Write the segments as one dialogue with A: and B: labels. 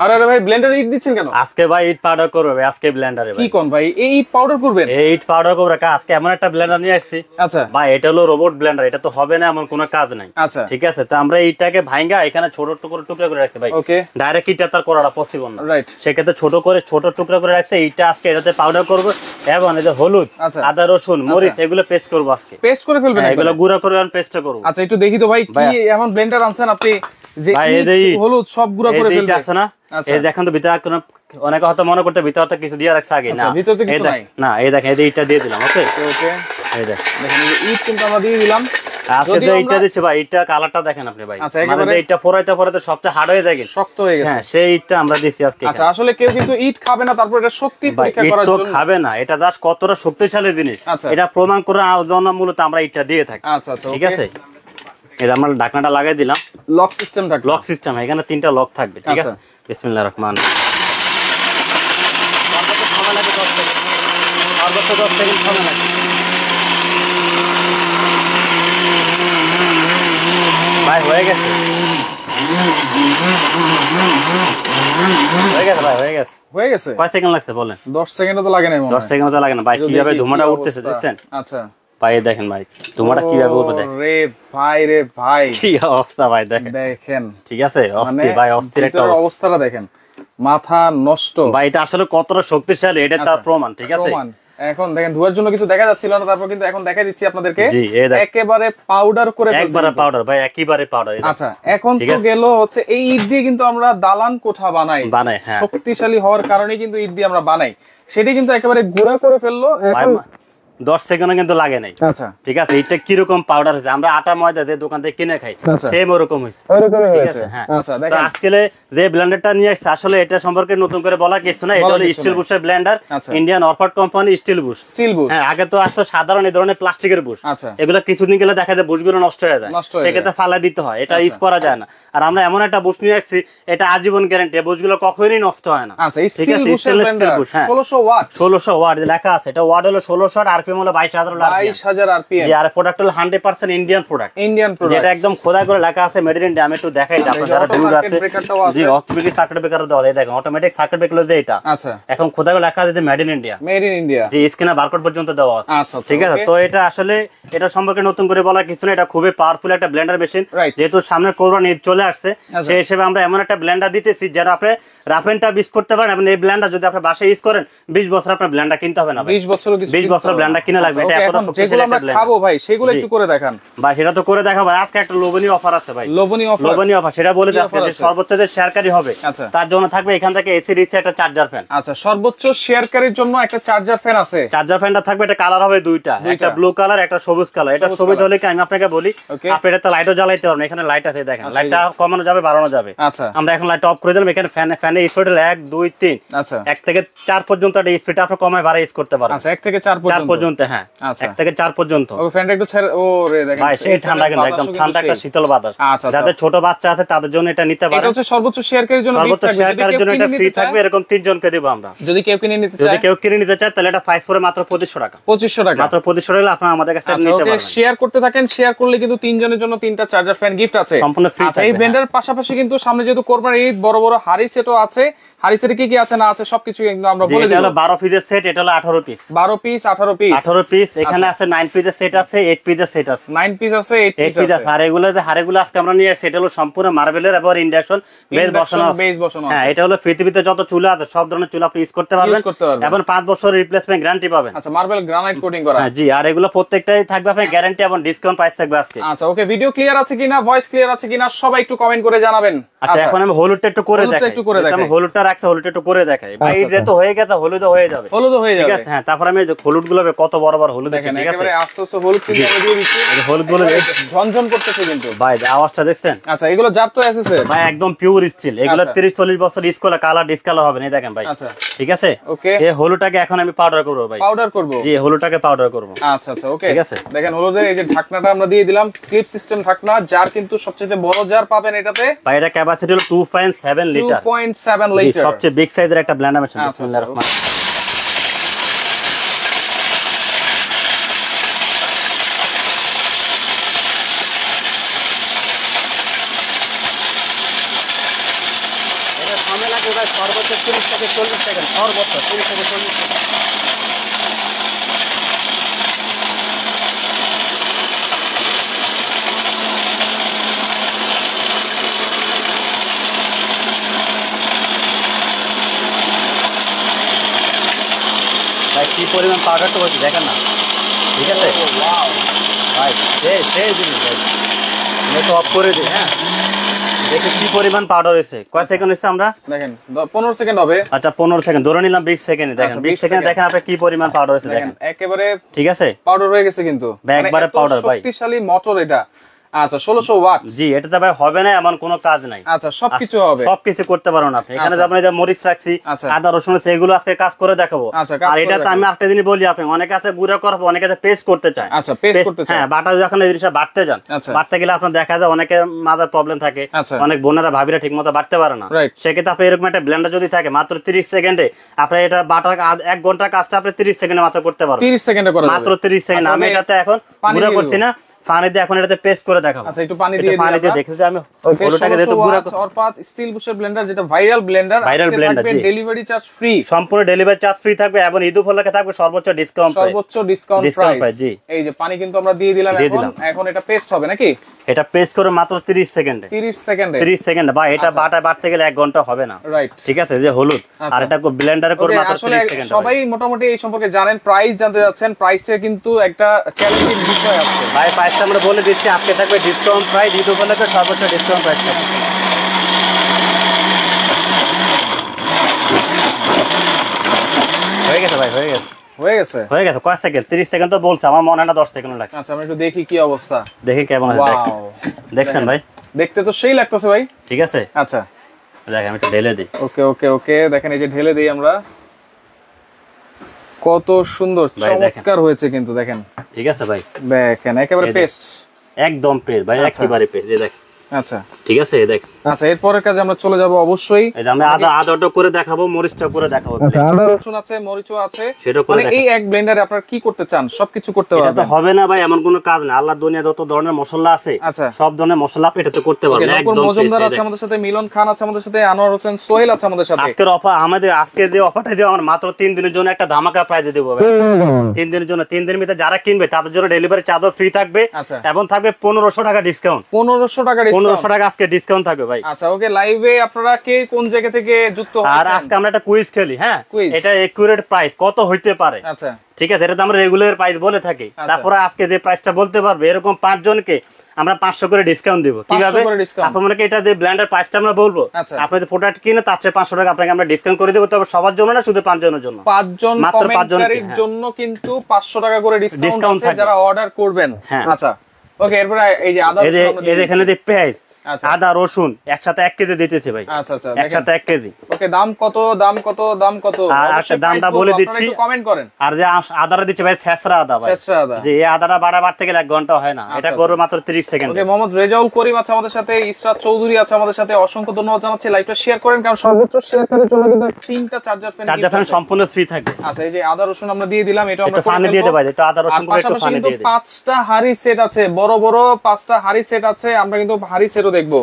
A: আরে আরে ভাই ব্লেন্ডারে ইট দিচ্ছেন কেন?
B: আজকে ভাই ইট পাউডার করবে ভাই, আজকে ব্লেন্ডারে ভাই।
A: কি কোন ভাই, এই ইট পাউডার করবেন?
B: এই ইট পাউডার করবে আজকে, এমন একটা ব্লেন্ডার নিয়ে আসছি।
A: আচ্ছা
B: ভাই এটা হলো রোবট ব্লেন্ডার, এটা তো হবে না এমন কোনো কাজ নাই।
A: আচ্ছা
B: ঠিক আছে, তো আমরা ইটটাকে ভাঙা এখানে ছোট টুকরা করে রাখতে ভাই।
A: ওকে,
B: ডাইরেক্ট ইটটা তার করাটা পসিবল না,
A: রাইট।
B: সেক্ষেত্রে ছোট টুকরা করে রাখছে। এইটা আজকে এটাতে পাউডার করব, এবং এই যে হলুদ, আদা, রসুন, মরিচ এগুলো পেস্ট করব আজকে।
A: পেস্ট করে ফেলবেন?
B: এগুলো গুঁড়া করে আর পেস্ট করব।
A: আচ্ছা একটু দেখি তো ভাই, কি এমন ব্লেন্ডার আনছেন আপনি যে হলুদ সব গুঁড়া করে ফেলবে?
B: আছে না, এই দেখেন তো ভিতরে কোনো, অনেকে হয়তো মনে করতে ভিতরে কিছু দিয়ে রাখছে আগে, না
A: ভিতরে কিছু নাই।
B: না এই দেখেন, এই ইটটা দিয়ে দিলাম। ওকে
A: ওকে,
B: এই দেখেন
A: ইট কিন্তু আমরা দিয়ে দিলাম।
B: আজকে যে ইটটা দিচ্ছে ভাই, ইটটা কালারটা দেখেন আপনি ভাই, মানে ইটটা ফোরাইতে সবচেয়ে হার্ড হয়ে যায়,
A: শক্ত হয়ে গেছে।
B: হ্যাঁ, সেই ইটটা আমরা দিছি আজকে।
A: আচ্ছা, আসলে কেউ কিন্তু ইট খাবে না, তারপর এটা শক্তি পরীক্ষা করার জন্য।
B: ইট তো খাবে না, এটা জাস্ট কতটা শক্তিশালী জিনিস এটা প্রমাণ করে জন্য মূলত আমরা ইটটা দিয়ে থাকি।
A: আচ্ছা আচ্ছা,
B: ঠিক আছে, এই আমরা ঢাকনাটা লাগাই দিলাম।
A: লক সিস্টেম থাকবে,
B: লক সিস্টেম, এখানে 3টা লক থাকবে। ঠিক আছে, বিসমিল্লাহির রহমানির রহিম। ভাই হয়ে গেছে, ভাই হয়ে গেছে। কয় সেকেন্ড লাগছে বলেন?
A: 10 সেকেন্ড তো লাগে না।
B: 10 সেকেন্ড তো লাগে না ভাই। কিভাবে ধুমাটা উঠতেছে দেখছেন?
A: আচ্ছা
B: ভাই দেখেন ভাই, ধুমাটা কিভাবে উঠবে দেখেন।
A: রে ভাই
B: কি অবস্থা ভাই, দেখেন। ঠিক আছে, অস্থির ভাই, অস্থির একটা
A: অবস্থাটা দেখেন, মাথা নষ্ট
B: ভাই। এটা আসলে কতটা শক্তিশালী এটা তার প্রমাণ। ঠিক আছে,
A: এখন দেখেন ধোয়ার জন্য কিছু দেখা যাচ্ছিল না, তারপর কিন্তু এখন দেখাই দিচ্ছি আপনাদেরকে। একেবারে পাউডার করে ফেলছি,
B: একবারে পাউডার ভাই, একেবারে পাউডার।
A: আচ্ছা, এখন তো গেল হচ্ছে এই ইট দিয়ে কিন্তু আমরা দালান কোঠা বানাই।
B: হ্যাঁ,
A: শক্তিশালী হওয়ার কারণে কিন্তু ইট দিয়ে আমরা বানাই, সেটা কিন্তু একেবারে গুঁড়া করে ফেললো। এখন
B: 10 সেকেন্ড কিন্তু লাগে নাই।
A: আচ্ছা
B: ঠিক আছে, এটা কি রকম পাউডার আছে, আমরা আটা ময়দা যে দোকান থেকে কিনে খাই সেম ওরকম হইছে।
A: ঠিক আছে, হ্যাঁ। আচ্ছা দেখেন,
B: আজকে যে ব্লেন্ডারটা নিয়ে আসছে, আসলে এটা সম্পর্কে নতুন করে বলা কিছু না। এটা হলো স্টিল বুশের ব্লেন্ডার, ইন্ডিয়ান অরফার্ড কোম্পানি স্টিল বুশ। হ্যাঁ, আগে তো আসতো সাধারণ এই ধরনের প্লাস্টিকের বুশ।
A: আচ্ছা,
B: এগুলো কিছুদিন গেলে দেখা যায় বুশগুলো নষ্ট হয়ে যায়, সেক্ষেত্রে ফালা দিতে হয়, এটা ইউজ করা যায় না। আর আমরা এমন একটা বুশ নিয়ে আসছি, এটা আজীবন গ্যারান্টি, বুশগুলো কখনোই নষ্ট হয় না।
A: আচ্ছা, স্টিল বুশের ব্লেন্ডার 1600 ওয়াট
B: লেখা আছে। এটা ওয়াট হলো 1600 আর আরপিএম হলো 22000
A: আরপিএম।
B: আর প্রোডাক্ট হলো 100% ইন্ডিয়ান প্রোডাক্ট, যেটা একদম খোদাই করে লেখা আছে মেড ইন ইন্ডিয়া। আমি একটু দেখাই আপনাদের যারা দূর আছে। জি, অটোমেটিক সার্কিট ব্রেকার দাও, এই দেখেন অটোমেটিক সার্কিট ব্রেকার হলো এটা।
A: আচ্ছা,
B: এখন খোদাই করে লেখা আছে মেড ইন ইন্ডিয়া। জি, স্ক্রিনে বারকোড পর্যন্ত দেওয়া আছে।
A: আচ্ছা,
B: ঠিক আছে, তো এটা আসলে এটা সম্পর্কে নতুন করে বলার কিছু না, এটা খুবই পাওয়ারফুল একটা ব্লেন্ডার মেশিন। যেহেতু সামনে কোরবানি ঈদ চলে আসছে, সেই হিসেবে আমরা এমন একটা ব্লেন্ডার দিতেছি যারা আপনি রাফ এন্ড টাফ ইউজ করতে পারেন। এবং এই ব্লেন্ডার যদি আপনি বাসায় ইউজ করেন 20 বছর আপনার ব্লেন্ডার কিনতে হবে না।
A: 20 বছর
B: ব্লেন্ডার কিনা লাগবে। এটা এত শক্তিশালী একটা ব্লেন্ডার।
A: খাবো ভাই, সেগুলো একটু করে দেখান
B: ভাই। সেটা তো করে দেখাবো। আজকে একটা লোভনীয় অফার আছে ভাই, লোভনীয় অফার। সেটা বলে দিচ্ছি যে সর্বোচ্চ যে শেয়ারকারী হবে তার জন্য থাকবে এখান থেকে এসি রিসে একটা চার্জার ফ্যান।
A: আচ্ছা, সর্বোচ্চ শেয়ারকারীর জন্য একটা চার্জার ফ্যান আছে।
B: চার্জার ফ্যানটা থাকবে, এটা কালার হবে দুইটা, একটা ব্লু কালার, একটা সবুজ কালার। এটা সবুজ হলে কি আমি আপনাকে বলি, আপনি এটা লাইটও জ্বালাইতে পারবেন। এখানে লাইট আছে দেখেন, লাইটটা কমানো যাবে, বাড়ানো যাবে।
A: আচ্ছা,
B: আমরা এখন লাইট অফ করে দিলাম। এখানে ফ্যানের স্পিড 1 2 3, আচ্ছা 1 থেকে 4 পর্যন্ত এটা স্পিড আপনি কমায় বাড়ায় ইউজ করতে পারবেন।
A: আচ্ছা, 1 থেকে 4 পর্যন্ত।
B: হ্যাঁ, 1 থেকে 4 পর্যন্ত।
A: ওই ফ্যানটা একটু ছেড়ে, ও রে দেখেন
B: ভাই, সেই ঠান্ডা কিন্তু একদম ঠান্ডা একটা শীতল বাতাস। যাদের ছোট বাচ্চা আছে তাদের জন্য এটা নিতে পারেন।
A: এটা হচ্ছে সর্বোচ্চ শেয়ারকারীর জন্য
B: সর্বোচ্চ শেয়ারকারীর জন্য এটা ফ্রি থাকবে। এরকম 3 জনকে দেব আমরা।
A: যদি কেউ কিনে নিতে চায়
B: তাহলে এটা প্রাইস পড়ে মাত্র 2500 টাকা।
A: 2500 টাকা,
B: মাত্র 2500 টাকা আপনারা আমাদের কাছে নিতে পারবেন।
A: শেয়ার করতে থাকেন, শেয়ার করলে কিন্তু 3 জনের জন্য 3টা চার্জার ফ্যান গিফট আছে, সম্পূর্ণ ফ্রি। আচ্ছা, এই ব্লেন্ডারের পাশাপাশি কিন্তু সামনে যেহেতু কোরবানির ঈদ, বড় বড় হাড়ি সেটও আছে। হাড়ি সেটে কি কি আছে না আছে সবকিছু কিন্তু আমরা বলে দিই।
B: এটা হলো 12 পিসের সেট, এটা হলো 18 পিস।
A: 12 piece 18 piece.
B: এখানে আছে 9 পিসের সেট আছে, 8 পিসের সেট আছে।
A: 9 পিস আছে, 8 পিস আছে।
B: আর এগুলো যে হাড়িগুলো আজকে আমরা নিয়ে আসছি, এটা হলো সম্পূর্ণ মার্বেলের এবং ইন্ডাকশন বেস বসানো আছে। হ্যাঁ, এটা হলো পৃথিবীতে যত চুলা আছে সব ধরনের চুলা আপনি ইউজ করতে পারবেন এবং 5 বছরের রিপ্লেসমেন্ট গ্যারান্টি পাবেন।
A: আচ্ছা, মার্বেল গ্রানাইট কোটিং করা।
B: হ্যাঁ জি, আর এগুলো প্রত্যেকটাই থাকবে আপনার গ্যারান্টি এবং ডিসকাউন্ট প্রাইস থাকবে আজকে।
A: আচ্ছা, ওকে, ভিডিও ক্লিয়ার আছে কিনা, ভয়েস ক্লিয়ার আছে কিনা সবাই একটু কমেন্ট করে জানাবেন।
B: আচ্ছা, এখন আমি হলুদটা একটু করে দেখাই। আমি হলুদটা রাখছি, হলুদটা একটু করে দেখাই ভাই। যেহেতু হয়ে গেছে, হলুদ হয়ে যাবে। ঠিক আছে, হ্যাঁ। তারপর আমি হলুদগুলো কত বড় বড় হলুদ আছে। ঠিক আছে,
A: একেবারে আস্তে আস্তে হলুদ কিন্তু আমি দিয়ে দিচ্ছি।
B: হলুদগুলো
A: ঝনঝন করতেছে কিন্তু
B: ভাই, আওয়াজটা দেখছেন?
A: আচ্ছা, এগুলো জার তো এসএস এর
B: ভাই, একদম পিওর স্টিল। এগুলো 30-40 বছর ইউজ করলে কালার ডিসকালার হবে না। দেখেন ভাই।
A: আচ্ছা,
B: ঠিক আছে,
A: ওকে।
B: এই হলুদটাকে এখন আমি পাউডার করব ভাই।
A: পাউডার করব? জি,
B: হলুদটাকে পাউডার করব।
A: আচ্ছা আচ্ছা, ওকে। ঠিক আছে, দেখেন হলুদের এই যে ঢাকনাটা আমরা দিয়ে দিলাম, ক্লিপ সিস্টেম ঢাকনা। জার কিন্তু সবচেয়ে বড় জার পাবেন এটাতে
B: ভাই। এটা ক্যাপাসিটি হলো 2.7 লিটার।
A: 2.7 লিটার,
B: সবচেয়ে বিগ সাইজের একটা ব্লেন্ডার মেশিন। বিসমিল্লাহির রহমানির রহিম। এটা ঝামেলা থাকবে ভাই সর্বোচ্চ 30 থেকে 40 সেকেন্ড, সর্বোচ্চ 30 থেকে 40 সেকেন্ড। ভাই কি পরিমাণ পাউডারটা হচ্ছে দেখেন না, ঠিক আছে ভাই সেই জিনিস ভাই নেট অফ করে দিই। হ্যাঁ দেখে কি পরিমাণ পাউডার হয়েছে, কয় সেকেন্ড হচ্ছে আমরা
A: দেখেন 15 সেকেন্ড হবে।
B: আচ্ছা 15 সেকেন্ড ধরে নিলাম, 20 সেকেন্ড দেখেন, 20 সেকেন্ড দেখেন আপনি কি পরিমাণ পাউডার হয়েছে দেখেন
A: একেবারে
B: ঠিক আছে
A: পাউডার হয়ে গেছে কিন্তু
B: একবারে পাউডার ভাই,
A: শক্তিশালী মোটর এটা। আচ্ছা 1600 ওয়াট।
B: জি এটাতে ভাই হবে না এমন কোনো কাজ নাই।
A: আচ্ছা সবকিছু হবে,
B: সবকিছু করতে পারো না আপনি। এখানে যেমন এই যে মরিচ রাখছি, আদা রসুন আছে, এগুলো আজকে কাজ করে দেখাবো। আর এটাতে আমি একটা জিনিস বলি, আপনি অনেকে আছে গুঁড়া করবো, অনেকে আছে পেস্ট করতে চায়।
A: আচ্ছা পেস্ট করতে চায়,
B: হ্যাঁ বাটা যখন এই জিনিসটা বাটতে যান, বাটতে গেলে আপনার দেখা যায় অনেকের মাথার প্রবলেম থাকে, অনেক বোনেরা ভাবিরা ঠিক মতো বাটতে পারে না। সেক্ষেত্রে আপনি এরকম একটা ব্লেন্ডার যদি থাকে মাত্র 30 সেকেন্ডে আপনি এটা বাটার 1 ঘন্টার কাজটা আপনি 30 সেকেন্ডে মাত্র করতে পারবেন।
A: 30 সেকেন্ডে করা যাবে,
B: মাত্র 30 সেকেন্ড। আমি এটাতে এখন গুঁড়া করছি না, পানি দিয়ে এখন এটাতে পেস্ট করে দেখাবো।
A: আচ্ছা একটু পানি দিয়ে
B: দেখেছি আমি ওটাকে যেহেতু গুঁড়া
A: অরপাত স্টিল বুশের ব্লেন্ডার, যেটা ভাইরাল ব্লেন্ডার, থাকবে ডেলিভারি চার্জ ফ্রি,
B: সম্পূর্ণ ডেলিভারি চার্জ ফ্রি থাকবে এবং ঈদ উপলক্ষে থাকবে সর্বোচ্চ ডিসকাউন্ট
A: প্রাইস। জি এই যে পানি কিন্তু আমরা দিয়ে দিলাম, এখন এটা পেস্ট হবে নাকি?
B: এটা পেস্ট করে মাত্র 30 সেকেন্ডে, 30 সেকেন্ডে ভাই। এটা বাটা বাটতে গেলে 1 ঘন্টা হবে না, রাইট ঠিক আছে। যে হলুদ আর এটা ব্লেন্ডারে করে মাত্র 30 সেকেন্ড।
A: সবাই মোটামুটি এই সম্পর্কে জানেন, প্রাইস জানতে যাচ্ছেন, প্রাইসে কিন্তু একটা চ্যালেঞ্জিং বিষয় আছে
B: ভাই। প্রাইসটা আমরা বলে দিচ্ছি, আজকে থাকবে ডিসকাউন্ট প্রাইস, ঈদ উপলক্ষে সর্বোচ্চ ডিসকাউন্ট প্রাইস থাকবে। হয়ে গেছে ভাই, হয়ে গেছে কয় সেকেন্ড? 30 সেকেন্ড তো বলছে, আমার মনে হয় না 10 সেকেন্ড লাগছে।
A: আচ্ছা আমি একটু দেখি কি অবস্থা,
B: দেখি কেমন আছে। দেখছেন ভাই,
A: দেখতে তো সেই লাগতেছে ভাই,
B: ঠিক আছে।
A: আচ্ছা
B: দেখেন আমি একটু ঢেলে দিই।
A: ওকে ওকে ওকে দেখেন এই যে ঢেলে দেই আমরা, কত সুন্দর চমৎকার হয়েছে কিন্তু দেখেন,
B: ঠিক আছে ভাই।
A: দেখেন একেবারে পেস্ট,
B: একদম পেস্ট ভাই, একেবারে পেস্ট। এই দেখেন,
A: আচ্ছা ঠিক আছে
B: দেখ।
A: আচ্ছা এরপরের কাজে আমরা চলে যাব অবশ্যই।
B: এই যে আমি আদাটা করে দেখাবো, মরিচটা করে দেখাবো।
A: আচ্ছা আদা রসুন আছে, মরিচও আছে, সেটা করে এই এক ব্লেন্ডারে আপনারা কি করতে চান সবকিছু করতে পারবেন।
B: এটা তো হবে না ভাই এমন কোনো কাজ না, আল্লাহর দুনিয়া যত ধরনের মশলা আছে সব ধরনের মশলা আপনি এটাতে করতে পারবেন।
A: একদম মজুমদার আছে আমাদের সাথে, মিলন খান আছে আমাদের সাথে, আনোয়ার হোসেন সোহেল আছে আমাদের সাথে।
B: আজকের অফার আজকে যে অফারটা দিও আমরা মাত্র 3 দিনের জন্য একটা ধামাকা প্রাইস দেব ভাই। 3 দিনের জন্য, 3 দিনের ভিতরে যারা কিনবে তাদের জন্য ডেলিভারি চার্জও ফ্রি থাকবে এবং থাকবে 1500 টাকা ডিসকাউন্ট। 1500 টাকা আজকে ডিসকাউন্ট থাকবে ভাই।
A: আচ্ছা ওকে, লাইভে আপনারা কে কোন জায়গা থেকে যুক্ত হচ্ছেন?
B: আর আজকে আমরা একটা কুইজ খেলি। হ্যাঁ এটা একুরেট প্রাইস কত হইতে পারে, আচ্ছা ঠিক আছে, এটা তো আমরা রেগুলার প্রাইস বলে থাকি। তারপরে আজকে যে প্রাইসটা বলতে পারবে এরকম 5 জনকে আমরা 500 করে ডিসকাউন্ট দেব। কিভাবে? আপনাদেরকে এটা যে ব্লেন্ডার প্রাইসটা আমরা বলবো, আপনি যে প্রোডাক্ট কিনে তার চেয়ে 500 টাকা আপনাকে আমরা ডিসকাউন্ট করে দেব। তবে সবার জন্য না, শুধু 5 জনের জন্য,
A: 5 জন কমেন্টারির জন্য কিন্তু 500 টাকা করে ডিসকাউন্ট আছে যারা অর্ডার করবেন। আচ্ছা ওকে, এরপর এই যে আদা রসুন আমরা
B: এই এখানে যে পেঁয়াজ আদা রসুন একসাথে 1 কেজি দিতেছে ভাই। আচ্ছা আচ্ছা একসাথে 1 কেজি।
A: ওকে দাম কত দাম কত দাম কত
B: অবশ্যই দামটা বলে দিচ্ছি,
A: একটু কমেন্ট করেন।
B: আর যে আদাটা দিচ্ছে ভাই ছেঁচড়া আদা ভাই, ছেঁচড়া আদা, যে এই আদাটা বাড়তে গেলে 1 ঘন্টা হয় না, এটা করবে মাত্র 30 সেকেন্ড।
A: ওকে মোহাম্মদ রেজাউল করিম আছে আমাদের সাথে, ইসরাত চৌধুরী আছে আমাদের সাথে, অসংখ্য ধন্যবাদ জানাচ্ছি। লাইভটা শেয়ার করেন, কারণ সর্বোচ্চ শেয়ার করে চলে কিন্তু 3টা চার্জার ফ্যান
B: সম্পূর্ণ ফ্রি থাকে।
A: আচ্ছা এই যে আদা রসুন আমরা দিয়ে দিলাম, এটা আমরা
B: পানি দিয়ে দেব ভাই, তো আদা রসুন পুরো একটু পানি দিয়ে দেব।
A: 5টা হাড়ি সেট আছে, বড় বড় 5টা হাড়ি সেট আছে, আমরা কিন্তু হাড়ি সেটও দেখব।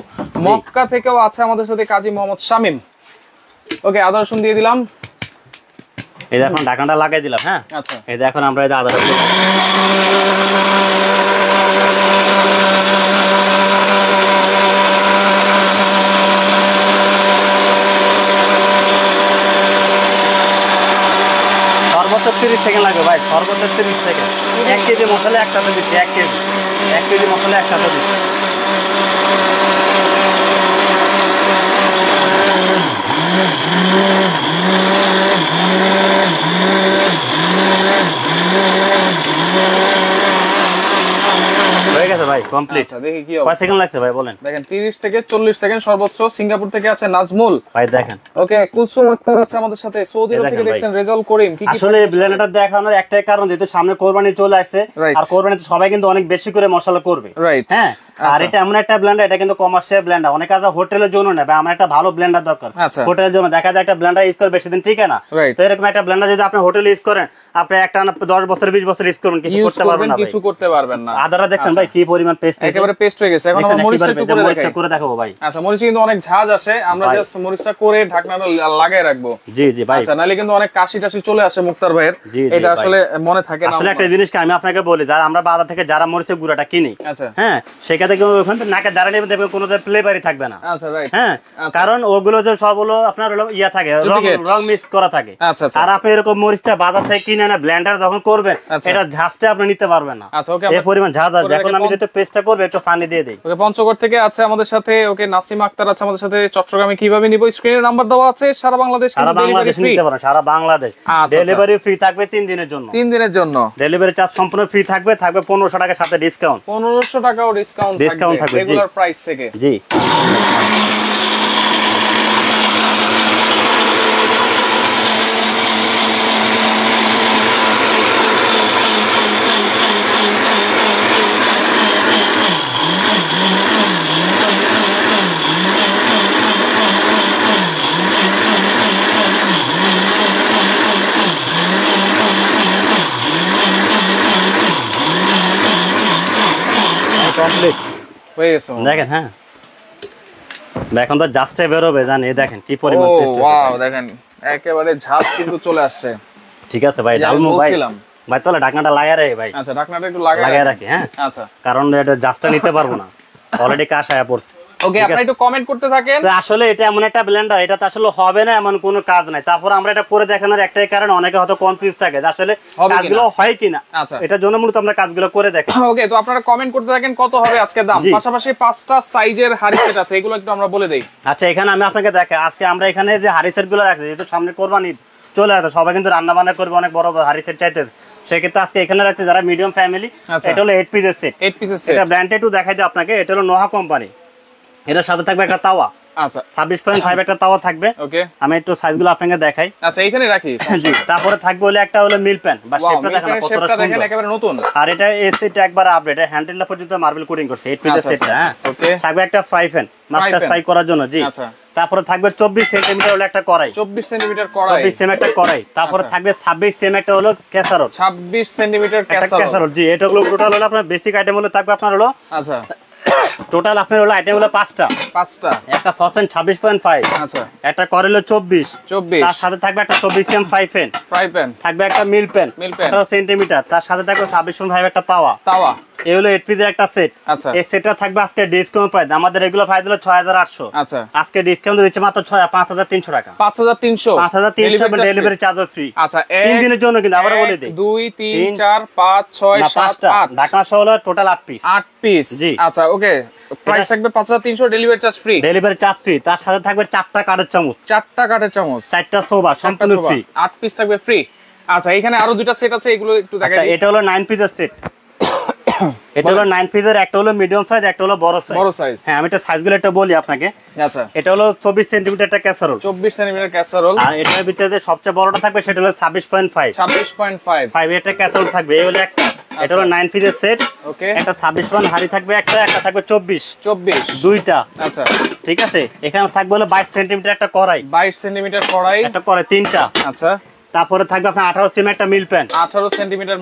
A: মক্কা থেকেও আছে আমাদের সাথে কাজী মোহাম্মদ শামীম। ওকে আদা রসুন দিয়ে দিলাম,
B: এই দেখুন ঢাকনাটা লাগাই দিলাম। হ্যাঁ আচ্ছা এই দেখুন আমরা এই আদা রসুন সর্বোচ্চ 30 সেকেন্ড লাগবে ভাই, সর্বোচ্চ 30 সেকেন্ড। 1 কেজি মশলা একসাথে দিচ্ছি, 1 কেজি মশলা একসাথে দিচ্ছি। হয়ে গেছে ভাই, কমপ্লিট।
A: আচ্ছা দেখি কি হবে,
B: কয় সেকেন্ড লাগছে ভাই বলেন?
A: দেখেন 30 থেকে 40 সেকেন্ড সর্বোচ্চ। সিঙ্গাপুর থেকে আছে নাজমুল
B: ভাই, দেখেন।
A: ওকে কুলসুম আক্তার আছে আমাদের সাথে, সৌদি আরব থেকে দেখছেন রেজাউল করিম। কি কি
B: আসলে ব্লেন্ডারটা দেখানোর একটাই কারণ, যেহেতু সামনে কোরবানি চলে আসছে, আর কোরবানিতে সবাই কিন্তু অনেক বেশি করে মশলা করবে। রাইট, হ্যাঁ আর এটা এমন একটা ব্লেন্ডার, এটা কিন্তু কমার্শিয়াল ব্লেন্ডার, অনেক আছে হোটেলের জন্য নেবে, আমার একটা ভালো ব্লেন্ডার দরকার হোটেলের জন্য, দেখা যায় একটা ব্লেন্ডার ইউজ করে বেশি দিন ঠিক না, তো এরকম একটা ব্লেন্ডার যদি আপনি হোটেলে ইউজ করেন, আপনি একটা 10 বছর 20 বছর ইউজ করুন, কিছু করতে পারবেন না। আদারা দেখছেন ভাই কি পরিমাণ পেস্ট,
A: একেবারে পেস্ট হয়ে গেছে। এখন আমরা মরিচটা একটু
B: করে দেখাবো ভাই।
A: আচ্ছা, মরিচে কিন্তু অনেক ঝাঁজ আসে, আমরা জাস্ট মরিচটা করে ঢাকনাটা লাগায় রাখবো।
B: জি জি ভাই।
A: আচ্ছা, নালে কিন্তু অনেক কাশি টাশি চলে আসে মুক্তার ভাইয়ের, এটা আসলে মনে থাকে না।
B: আসলে একটা জিনিস কি আমি আপনাকে বলি, যারা আমরা বাজার থেকে যারা মরিচের গুঁড়াটা কিনি, হ্যাঁ, সেখান থেকে ওখান থেকে নাকে দাঁড়া নেবেন, দেখবেন কোনো ফ্লেভারই থাকবে না।
A: আচ্ছা, রাইট।
B: হ্যাঁ, কারণ ওগুলো যে সব হলো আপনার হলো ইয়া থাকে, রং মিক্স করা থাকে। আর আপনি এরকম মরিচটা বাজার থেকে কিনে না ব্লেন্ডার যখন করবেন, এটা ঝাঁজটা আপনি নিতে পারবেন না।
A: আচ্ছা, ওকে,
B: এই পরিমাণ ঝাঁজ আসবে। এখন আমি যেটা পেস্টটা করব একটু পানি দিয়ে দেই।
A: ওকে, পঞ্চগড় থেকে আছে আমাদের সাথে, ওকে, নাসিম আক্তার আছে আমাদের সাথে। চট্টগ্রামে কিভাবে নিব, স্ক্রিনে নাম্বার দেওয়া আছে। সারা বাংলাদেশ
B: নিতে পারেন, সারা বাংলাদেশ ডেলিভারি ফ্রি থাকবে 3 দিনের জন্য।
A: 3 দিনের জন্য
B: ডেলিভারি চার্জ সম্পূর্ণ ফ্রি থাকবে 1500 টাকার সাথে ডিসকাউন্ট।
A: 1500 টাকাও ডিসকাউন্ট থাকবে রেগুলার প্রাইস থেকে।
B: জি। কমপ্লিট
A: হয়ে গেছে
B: দেখেন। হ্যাঁ, এখন তো জাস্টে বের হবে, জানি দেখেন কি পরিমাণ পেস্ট।
A: ওয়াও, দেখেন একেবারে ঝাঁজ কিন্তু চলে আসছে।
B: ঠিক আছে ভাই, ডালমু ভাই, ভাই তাহলে ঢাকনাটা লাগায় রাখি ভাই।
A: আচ্ছা, ঢাকনাটা একটু লাগায় রাখি।
B: হ্যাঁ,
A: আচ্ছা,
B: কারণ এটা জাস্টটা নিতে পারবো না, অলরেডি কাশ আয়া পড়ছে।
A: ওকে, আপনি একটু কমেন্ট করতে থাকেন।
B: আসলে এটা এমন একটা ব্লেন্ডার, এটা তো আসলে হবে না এমন কোনো কাজ নাই। তারপর আমরা এটা করে দেখানোর একটাই কারণ, অনেকে হয়তো কনফিউজ থাকে যে আসলে কাজগুলো হয় কিনা।
A: আচ্ছা,
B: এটার জন্য মূলত আমরা কাজগুলো করে দেখাই।
A: ওকে, তো আপনারা কমেন্ট করতে থাকেন কত হবে আজকে দাম। পাশাপাশি 5টা সাইজের হাড়ি সেট আছে, এগুলো একটু আমরা বলে দেই।
B: আচ্ছা, এখানে আমি আপনাকে দেখাই, আজকে আমরা এখানে যে হাড়ি সেট গুলো রাখছি, যেহেতু সামনে কোরবানি চলে আসে, সবাই কিন্তু রান্না বান্না করবে, অনেক বড় বড় হাড়ি সেট চাইতেছে, সেক্ষেত্রে আজকে এখানে রাখছে যারা মিডিয়াম ফ্যামিলি। এটা হলো 8 পিসের সেট।
A: 8 পিসের সেট।
B: এটা ব্র্যান্ড একটু দেখাই দিই আপনাকে, এটা হলো নোহা কোম্পানি। এটার সাথে থাকবে একটা তাওয়া।
A: আচ্ছা,
B: 26.5 একটা তাওয়া থাকবে।
A: ওকে,
B: আমি একটু সাইজগুলো আপনাকে দেখাই।
A: আচ্ছা, এখানে রাখি।
B: জি, তারপরে থাকবে হলো একটা হলো মিল প্যান বা শেপটা দেখেন কতটা সুন্দর,
A: একেবারে নতুন।
B: আর এটা এসিটা একবার আপডেট, হ্যান্ডেলটা পর্যন্ত মার্বেল কোটিং করছে। 8 পিসের সেটটা। হ্যাঁ, ওকে, থাকবে একটা ফ্রাই প্যান মাস্টার ফ্রাই করার জন্য। জি। আচ্ছা, তারপরে থাকবে 24 সেমি হলো একটা কড়াই।
A: 24 সেমি কড়াই।
B: 24 সেমি একটা কড়াই। তারপরে থাকবে 26 সেমি একটা হলো ক্যাসারোল।
A: 26 semi casserole.
B: জি, এটা হলো টোটাল হলো আপনার বেসিক আইটেম হলো থাকবে আপনার হলো। আচ্ছা, টোটাল আপনার হলো আইটেম হলো 5টা। একটা সসপ্যান 26.5। আচ্ছা, একটা কড়াই হলো 24। তার সাথে থাকবে একটা 24 সেমি ফ্রাই প্যান। থাকবে একটা মিল প্যান 18 সেন্টিমিটার। তার সাথে থাকবে 26.5 একটা তাওয়া। এই হলো 8 পিসের একটা সেট। আচ্ছা, এই সেটটা থাকবে আজকে ডিসকাউন্ট প্রাইস, আমাদের রেগুলার প্রাইস হলো 6800। আচ্ছা, আজকে ডিসকাউন্ট দিচ্ছে মাত্র 5300 টাকা। 5300 ডেলিভারি চার্জ ফ্রি। আচ্ছা, 3 দিনের জন্য, কিন্তু আবার বলে দেই
A: 2 3 4 5 6 7 8
B: ঢাকা সহ হলো টোটাল 8 পিস।
A: 8 পিস। জি। আচ্ছা, ওকে, প্রাইস থাকবে 5300, ডেলিভারি চার্জ ফ্রি। তার সাথে থাকবে 4টা কাঠের চামচ। 4টা কাঠের চামচ, 4টা সোবা সম্পূর্ণ ফ্রি। 8 পিস থাকবে ফ্রি। আচ্ছা, এখানে আরো দুটো সেট আছে, এগুলো একটু দেখাই। আচ্ছা, এটা হলো 9 পিসের সেট। এটা হলো 9 পিসের, একটা হলো মিডিয়াম সাইজ, একটা হলো বড় সাইজ। হ্যাঁ, আমি এটা সাইজগুলো একটা বলি আপনাকে। আচ্ছা, এটা হলো 24 সেন্টিমিটার একটা ক্যাসারোল। 24 centimetre casserole. আর এটার ভিতরে যে সবচেয়ে বড়টা থাকবে সেটা হলো 26.5। 26.5 এটা ক্যাসারোল থাকবে। এই হলো একটা। এটা হলো 9 পিসের সেট। ওকে, একটা 26 হাড়ি থাকবে, একটা থাকবে 24 দুইটা। আচ্ছা, ঠিক আছে। এখানে থাকবে হলো 22 সেন্টিমিটার একটা কড়াই। 22 সেন্টিমিটার কড়াই, একটা কড়াই 3টা। আচ্ছা, তারপরে থাকবে আপনার 18 সেমি একটা মিল প্যান। 18 সেন্টিমিটার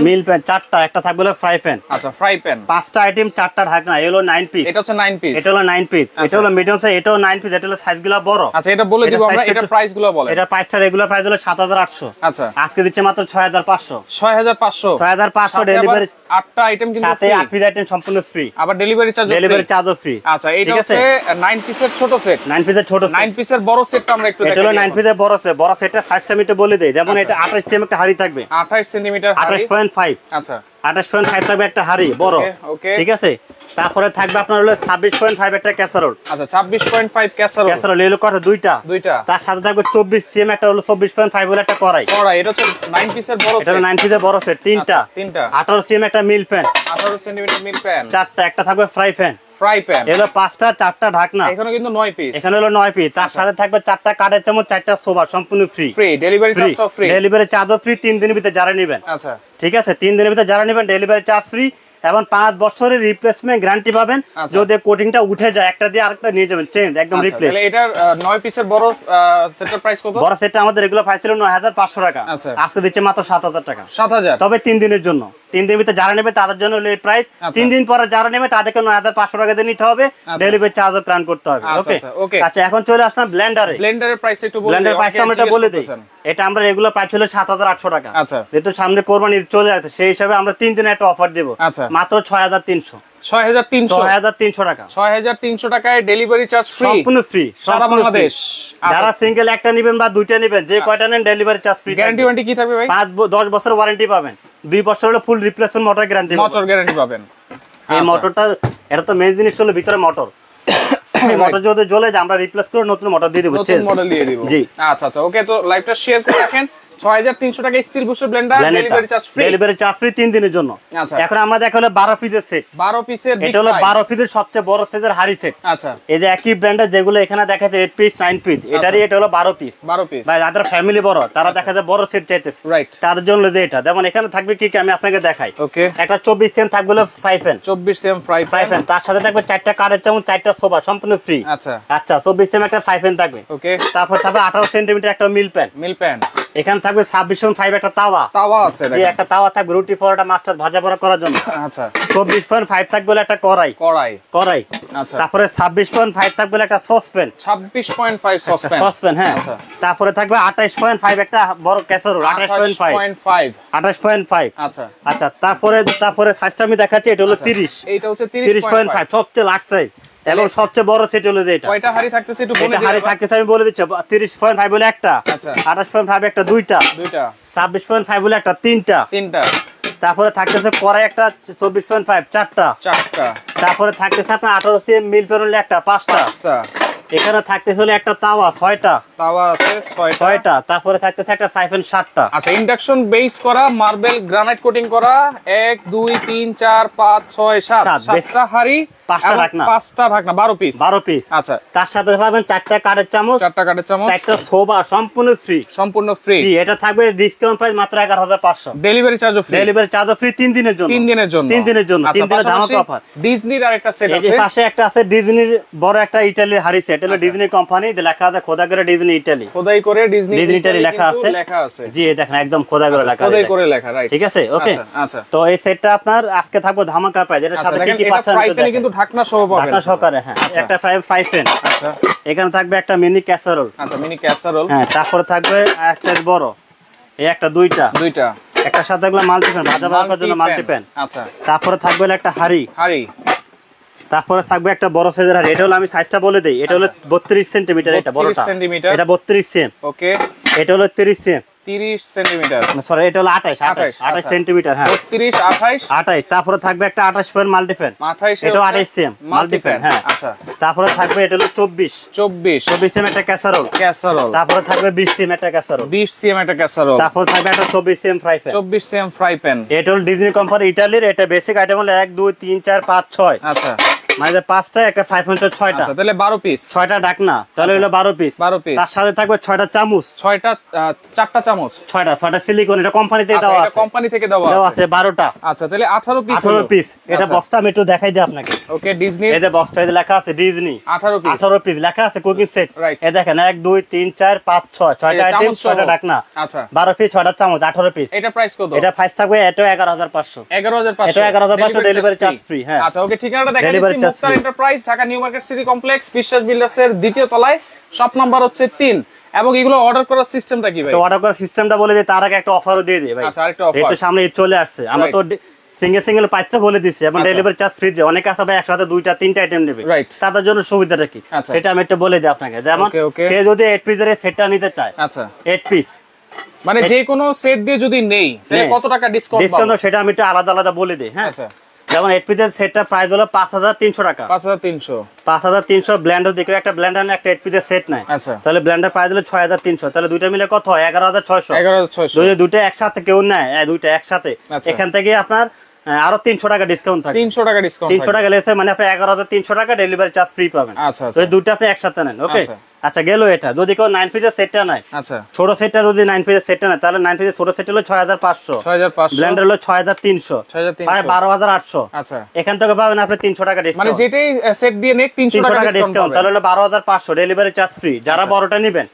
A: মিল প্যান 4টা, একটা থাকবে হলো ফ্রাই প্যান। আচ্ছা, ফ্রাই প্যান 5টা আইটেম, 4টা ঢাকনা। এই হলো 9 পিস। এটা হচ্ছে 9 পিস। এটা হলো 9 পিস। এটা হলো মিডিয়াম সাইজ, এটাও 9 পিস। এটা হলো সাইজগুলো বড়। আচ্ছা, এটা বলে দিব আমরা, এটা প্রাইসগুলো বলেন। এটা প্রাইসটা রেগুলার প্রাইস হলো 7800। আচ্ছা, আজকে দিচ্ছে মাত্র 6500। 6500 ডেলিভারি। 8টা আইটেম কিন্তু ফ্রি। 8 পিস আইটেম সম্পূর্ণ ফ্রি। আবার ডেলিভারি চার্জও ফ্রি। আচ্ছা, এটা হচ্ছে 9 পিসের ছোট সেট। 9 পিসের ছোট সেট। 9 পিসের বড় সেটটা আমরা একটু দেখাই। এটা হলো 9 পিসের বড় সেট। বড় সেটটা সাইজটা আমি একটু বলে দেই। যেমন এটা 28 সেমি একটা হাড়ি থাকবে। 28 সেন্টিমিটার হাড়ি। 28.5। আচ্ছা, 28.5 থাকবে একটা হাড়ি বড়। ওকে, ঠিক আছে। তারপরে থাকবে আপনার হলো 26.5 একটা ক্যাসারোল। আচ্ছা, 26.5 ক্যাসারোল এলো কত? দুইটা। তার সাথে থাকবে 24 সিএম একটা হলো 24.5 বলে একটা কড়াই। এটা হচ্ছে 9 পিসের বড় সেট। এটা 9 পিসের বড় সেট। তিনটা। 18 সিএম একটা মিল প্যান। 18 সেন্টিমিটার মিল প্যান। চারটা, একটা থাকবে ফ্রাই প্যান। এগুলো 5টা, 4টা ঢাকনা। এখানে কিন্তু 9 পিস। এখানে হলো 9 পিস। তার সাথে থাকবে 4টা কাঠের চামচ, 4টা সোবা সম্পূর্ণ ফ্রি। ডেলিভারি চার্জও ফ্রি। ডেলিভারি চার্জও ফ্রি 3 দিনের ভিতরে যারা নেবেন। আচ্ছা, ঠিক আছে। 3 দিনের ভিতরে যারা নেবেন ডেলিভারি চার্জ ফ্রি।
B: এবং 5 বছরের রিপ্লেসমেন্ট গ্যারান্টি পাবেন। যদি কোটিংটা উঠে যায় একটা দিয়ে আরেকটা নিয়ে যাবেন, চেঞ্জ একদম রিপ্লেস।
A: তাহলে এটার 9 পিসের বড় সেটের প্রাইস কত?
B: বড় সেটটা আমাদের রেগুলার প্রাইস ছিল 9500 টাকা, আজকে দিচ্ছে মাত্র 7000 টাকা।
A: 7000
B: তবে 3 দিনের জন্য, 3 দিনের ভিতরে যারা নেবে তাদের জন্য এই প্রাইস। 3 দিন পরে যারা নেবে তাদেরকে 9500 টাকা দিয়ে নিতে হবে, ডেলিভারি চার্জও প্ল্যান করতে হবে। ওকে আচ্ছা, এখন চলে আসলাম ব্লেন্ডারে।
A: ব্লেন্ডারের প্রাইস একটু বলুন।
B: ব্লেন্ডার প্রাইস আমরা এটা বলে দেই, এটা আমরা রেগুলার প্রাইস ছিল 7800 টাকা।
A: আচ্ছা,
B: যেহেতু সামনে কোরবানি চলে আসছে সেই হিসাবে আমরা 3 দিনের একটা অফার দেব, মাত্র 6300 টাকা।
A: 6300 টাকায় ডেলিভারি চার্জ ফ্রি,
B: সম্পূর্ণ ফ্রি
A: সারা বাংলাদেশ।
B: যারা সিঙ্গেল একটা নেবেন বা দুইটা নেবেন, যে কয়টা নেন delivery charge free.
A: Guarantee warranty কি থাকবে ভাই?
B: 10 বছর ওয়ারেন্টি পাবেন, 2 বছর হলো ফুল replacement motor guarantee,
A: motor guarantee পাবেন।
B: এই মোটরটা, এটা তো মেইন জিনিস হলো ভিতরে মোটর। এই মোটর যদি জ্বলে যায় আমরা রিপ্লেস করে নতুন মোটর দিয়ে দেব,
A: নতুন মডেল দিয়ে দেব। জি আচ্ছা, ওকে। তো লাইভটা শেয়ার করে রাখেন। 6300 টাকা steel booster blender, delivery charge free,
B: delivery charge free 3 দিনের জন্য। এখন আমরা দেখালো 12 পিসের সেট,
A: 12 পিসের
B: এটা হলো 12 পিসের সবচেয়ে বড় সাইজের হাড়ি সেট।
A: আচ্ছা,
B: এই যে একই ব্র্যান্ডের যেগুলো এখানে দেখাচ্ছে 8 পিস 9 পিস, এটারই এটা হলো 12 পিস। ভাই যাদের ফ্যামিলি বড় তারা দেখা যায় বড় সেট চাইতেছে, রাইট, তাদের জন্য যে এটা। যেমন এখানে থাকবে কি আমি আপনাকে দেখাই। ওকে, একটা 24 সেম থাকবে হলো 5 এন,
A: 24 সেম 5 এন,
B: তার সাথে থাকবে 4টা কাঠের চামচ, 4টা সোফা সম্পূর্ণ ফ্রি। আচ্ছা, 24 সেম একটা 5 এন থাকবে। ওকে, তারপর থাকবে 18 সেন্টিমিটার একটা মিল প্যান। এখানে থাকবে 26.5 একটা তাওয়া আছে, এই একটা তাওয়া থাকবে রুটি পরোটা মাস্টার ভাজা পোড়া করার জন্য। আচ্ছা, 24.5 থাকবে একটা কড়াই। আচ্ছা, তারপরে 26.5 থাকবে একটা সসপ্যান, 26.5 সসপ্যান। হ্যাঁ, তারপরে থাকবে 28.5 একটা বড় ক্যাসারোল, 28.5। আচ্ছা, তারপরে ফার্স্ট আমি দেখাচ্ছি, এটা হলো 30, এটা হচ্ছে 30.5 সবচেয়ে লার্জ সাইজ এবং সবচেয়ে বড় সেট হলো যেটা। কয়টা হাড়ি থাকতেছে একটু বলে দিন। হাড়ি থাকতেছে আমি বলে দিচ্ছি, 30.5 বলে একটা, আচ্ছা, 28.5 একটা দুইটা, 26.5 বলে একটা তিনটা। তারপরে থাকতেছে কড়াই একটা 24.5 চারটা। তারপরে থাকতেছে আপনার 18 সিএম মিল প্যান একটা পাঁচটা। এখানে থাকতেছে হলো একটা তাওয়া 6টা, তাওয়া আছে 6টা। তারপরে থাকতেছে একটা 5 এন 7টা।
A: আচ্ছা, ইন্ডাকশন বেস করা, মার্বেল গ্রানাইট কোটিং করা, 1 2 3 4 5 6 7টা হাড়ি, 5টা ঢাকনা, 12 পিস। আচ্ছা,
B: তার সাথে পাবেন 4টা কাঠের চামচ, 4টা সোফা সম্পূর্ণ ফ্রি। এটা থাকবে ডিসকাউন্ট প্রাইস মাত্র 11500।
A: ডেলিভারি চার্জও ফ্রি 3 দিনের জন্য। 3 দিনের জন্য 3 দিনের ধামাকা অফার। ডিজনির আরেকটা সেট আছে,
B: এই পাশে একটা আছে ডিজনির বড় একটা ইতালির হাড়ি সেট, হলো ডিজনি কোম্পানি, লেখা আছে খোদা করে ডিজনি ইতালি,
A: খোদাই করে ডিজনি
B: ইতালি লেখা আছে। জি, এই দেখেন একদম খোদা করে লেখা,
A: রাইট,
B: ঠিক আছে। ওকে, আচ্ছা, তো এই সেটটা আপনার আজকে থাকবে ধামাকা প্রাইস। এর সাথে কি পাচ্ছেন
A: কিন্তু ঢাকনা সহ পাবেন,
B: ঢাকনা সহকারে। হ্যাঁ, একটা 5 এন। আচ্ছা, এখানে থাকবে একটা মিনি ক্যাসারোল।
A: আচ্ছা, মিনি ক্যাসারোল।
B: হ্যাঁ, তারপরে থাকবে একটা বড়, এই একটা দুইটা, একটা সাথে থাকবে মাল্টিপ্যান ভাজা করার জন্য মাল্টিপ্যান। আচ্ছা, তারপরে থাকবে একটা হাড়ি। তারপরে থাকবে একটা বড় সাইজের হাড়ি, এটা হলো আমি সাইজটা বলে দেই, এটা হলো 32 সেন্টিমিটার, এটা বড়টা এটা 32 সেম। ওকে, এটা হলো 30 সেম, 30 সেন্টিমিটার, সরি এটা হলো 28 সেন্টিমিটার। হ্যাঁ, 32 28। তারপরে থাকবে একটা 28 পয়েন্ট মাল্টিপ্যান, এটা 28 সেম মাল্টিপ্যান। হ্যাঁ, আচ্ছা, তারপরে থাকবে এটা হলো 24 সেম একটা ক্যাসারোল। তারপরে থাকবে 20 সেম একটা ক্যাসারোল, তারপর থাকবে একটা 24 সেম ফ্রাই প্যান। এটা হলো ডিজনি কোম্পানি ইতালির, এটা বেসিক আইটেম হলো 1 2 3 4 5 6। আচ্ছা, মানে 5টা একটা 5 পয়েন্ট 6টা,
A: আচ্ছা, তাহলে 12 পিস,
B: 6টা ঢাকনা, তাহলে হলো 12 পিস। তার সাথে থাকবে 6টা চামচ,
A: 4টা চামচ,
B: 6টা সিলিকন, এটা কোম্পানি থেকে দেওয়া আছে,
A: এটা কোম্পানি থেকে দেওয়া আছে
B: 12টা।
A: আচ্ছা, তাহলে 18 পিস।
B: এটা বক্সটা আমি একটু দেখাই দিই আপনাকে। ওকে, ডিজনি, এই যে বক্সটায় লেখা আছে ডিজনি 18 পিস লেখা আছে কুকিং সেট। এই দেখেন 1 2 3 4 5 6 6টা আইটেম, 6টা ঢাকনা। আচ্ছা, 12 পিস 6টা চামচ 18 পিস।
A: এটা প্রাইস কত?
B: এটা প্রাইস থাকবে এটা 11500। এটা 11500 ডেলিভারি চার্জ ফ্রি। হ্যাঁ, আচ্ছা, ওকে, ঠিকানাটা দেখা দিচ্ছি, Muktar enterprise, Dhaka new market city complex, Biswas builders এর দ্বিতীয় তলায়, শপ নাম্বার হচ্ছে 3। এবং এগুলো অর্ডার করার সিস্টেমটা কি ভাই? তো অর্ডার করার সিস্টেমটা বলে দিই, তার আগে একটা অফারও দিয়ে দিই ভাই। আচ্ছা, আরেকটা অফার, এটা সামনে চলে আসছে, আমরা তো সিঙ্গেল প্রাইসটা বলে দিচ্ছি, এবং ডেলিভারি চার্জ ফ্রি। অনেক আছে ভাই একসাথে 2টা 3টা আইটেম নেবে, তাদের জন্য সুবিধাটা কি সেটা আমি একটু বলে দিই আপনাকে। যেমন কে যদি 8 পিসের সেটটা নিতে চায়, আচ্ছা 8 পিস
A: মানে যে কোনো সেট দিয়ে যদি নেই তাহলে কত টাকা ডিসকাউন্ট পাবো
B: সেটা আমি একটু আলাদা বলে দিই। হ্যাঁ, আচ্ছা, যেমন 8 পিসের সেটটা প্রাইস হলো 5300 টাকা, 5300 ব্লেন্ডার দিকে একটা ব্লেন্ডার না একটা 8 পিসের সেট নাই। আচ্ছা, তাহলে ব্লেন্ডার প্রাইস হলো 6300, তাহলে দুইটা মিলে কত হয়? 11600। যদি দুটো একসাথে কেউ নেয়, দুইটা একসাথে, এখান থেকে আপনার আরো 300 টাকা ডিসকাউন্ট থাকবে।
A: 300 টাকা ডিসকাউন্ট
B: 300 টাকা লেসে মানে আপনি 11300 টাকা ডেলিভারি চার্জ ফ্রি পাবেন।
A: আচ্ছা
B: তো এই দুটো আপনি একসাথে নেন। ওকে, আচ্ছা গেল এটা। যদি কেউ 9 পিসের সেটটা নেয়,
A: আচ্ছা
B: ছোট সেটটা যদি 9 পিসের সেটটা নেয়, তাহলে 9 পিসের ছোট সেট হলো 6500, ব্লেন্ডার হলো 6300, প্রায় 12800।
A: আচ্ছা,
B: এখান থেকে পাবেন আপনি 300 টাকা ডিসকাউন্ট।
A: মানে যেটাই সেট দিয়ে নেক 300 টাকা ডিসকাউন্ট,
B: তাহলে হলো 12500, ডেলিভারি চার্জ ফ্রি। যারা বড়টা নেবেন,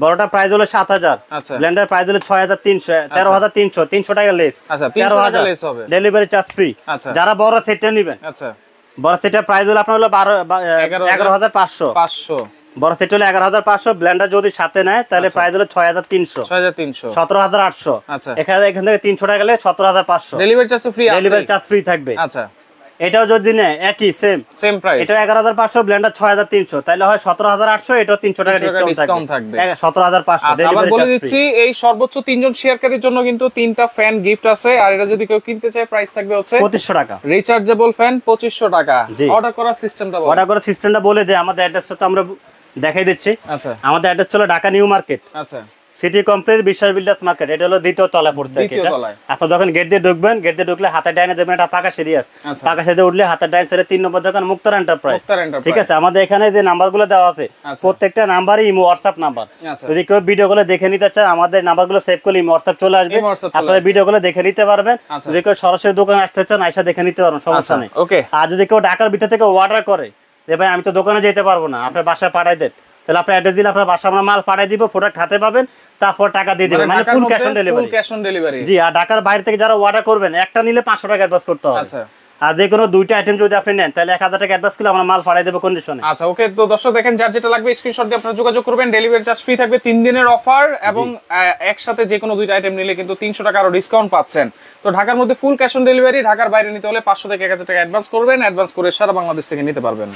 B: বড়টা প্রাইস হলো 7000, ব্লেন্ডার প্রাইস হলো 6300, 13300, 300 টাকা লেস।
A: আচ্ছা, 300 টাকা লেস হবে,
B: ডেলিভারি চার্জ ফ্রি। যারা বড় সেটটা নেবেন,
A: আচ্ছা
B: বড় সেটটার প্রাইস হলো আপনার হলো 11500, বড় সেট হলো 11500, ব্লেন্ডার যদি সাথে নেয় তাহলে প্রাইস হলো 6300, 17800।
A: আচ্ছা,
B: এখান থেকে 300 টাকা গেলে 17500,
A: ডেলিভারি চার্জ ফ্রি আছে,
B: ডেলিভারি চার্জ ফ্রি থাকবে।
A: আচ্ছা,
B: এটাও যদি নেয় একই সেম প্রাইস, এটা 11500, ব্লেন্ডার 6300, তাহলে হয় 17800, এটাও 300 টাকা ডিসকাউন্ট থাকবে, 17500।
A: আচ্ছা, আবার বলে দিচ্ছি এই সর্বোচ্চ 3 জন শেয়ারকারীর জন্য কিন্তু 3টা ফ্যান গিফট আছে। আর এটা যদি কেউ কিনতে চায় প্রাইস থাকবে হচ্ছে
B: 2500 টাকা,
A: রিচার্জেবল ফ্যান 2500 টাকা। অর্ডার করার সিস্টেমটা বলে দেয়। আমাদের অ্যাড্রেসটা তো আমরা দেখাই দিচ্ছি। আচ্ছা,
B: আমাদের অ্যাড্রেস হলো ঢাকা নিউ মার্কেট,
A: আচ্ছা,
B: city complex Biswas builders market. এটা হলো দ্বিতীয় তলায় পড়ছে। আপনি যখন গেট দিয়ে ঢুকবেন, গেট দিয়ে ঢুকলে হাতে ডাইনে দেখবেন এটা পাকা সিঁড়ি আছে, পাকা সিঁড়িতে উঠলে হাতে ডাইন সাইডে 3 নম্বর দোকান মুক্তার এন্টারপ্রাইজ। ঠিক আছে, আমাদের এখানে যে নাম্বারগুলো দেওয়া আছে প্রত্যেকটা নাম্বারই ইমো হোয়াটসঅ্যাপ নাম্বার। যদি কেউ ভিডিওগুলো দেখে নিতে চায়, আমাদের নাম্বারগুলো সেভ করলে ইমো হোয়াটসঅ্যাপ চলে আসবে, আপনারা ভিডিওগুলো দেখে নিতে পারবেন। যদি কেউ সরাসরি দোকানে আসতে চান, আইসা দেখে নিতে পারবেন, সমস্যা নেই। আর যদি কেউ ঢাকার ভিতর থেকে অর্ডার করে যে ভাই আমি তো দোকানে যেতে পারবো না, আপনার বাসায় পাঠাই দেন, তাহলে আপনার অ্যাড্রেস দিলে আপনার বাসা আমরা মাল পাঠিয়ে দিব, প্রোডাক্ট হাতে পাবেন, তারপর টাকা দিয়ে দিবেন, মানে ফুল ক্যাশ অন ডেলিভারি। জি, আর ঢাকার বাইরে থেকে যারা অর্ডার করবেন, একটা নিলে 500 টাকা অ্যাডভান্স করতে হবে। আচ্ছা, আর যে কোনো দুইটা আইটেম যদি আপনি নেন, তাহলে 1000 টাকা অ্যাডভান্স করলে আমরা মাল পাঠিয়ে দেব কন্ডিশনে।
A: আচ্ছা, ওকে। তো দর্শক দেখেন, যার যেটা লাগবে স্ক্রিনশট দিয়ে আপনারা যোগাযোগ করবেন। ডেলিভারি চার্জ ফ্রি থাকবে, 3 দিনের অফার, এবং একসাথে যে কোনো দুইটা আইটেম নিলে কিন্তু 300 টাকা আরো ডিসকাউন্ট পাচ্ছেন। তো ঢাকার মধ্যে ফুল ক্যাশ অন ডেলিভারি, ঢাকার বাইরে নিতে হলে 500 থেকে 1000 টাকা অ্যাডভান্স করবেন, অ্যাডভান্স করে সারা বাংলাদেশ থেকে নিতে পারবেন।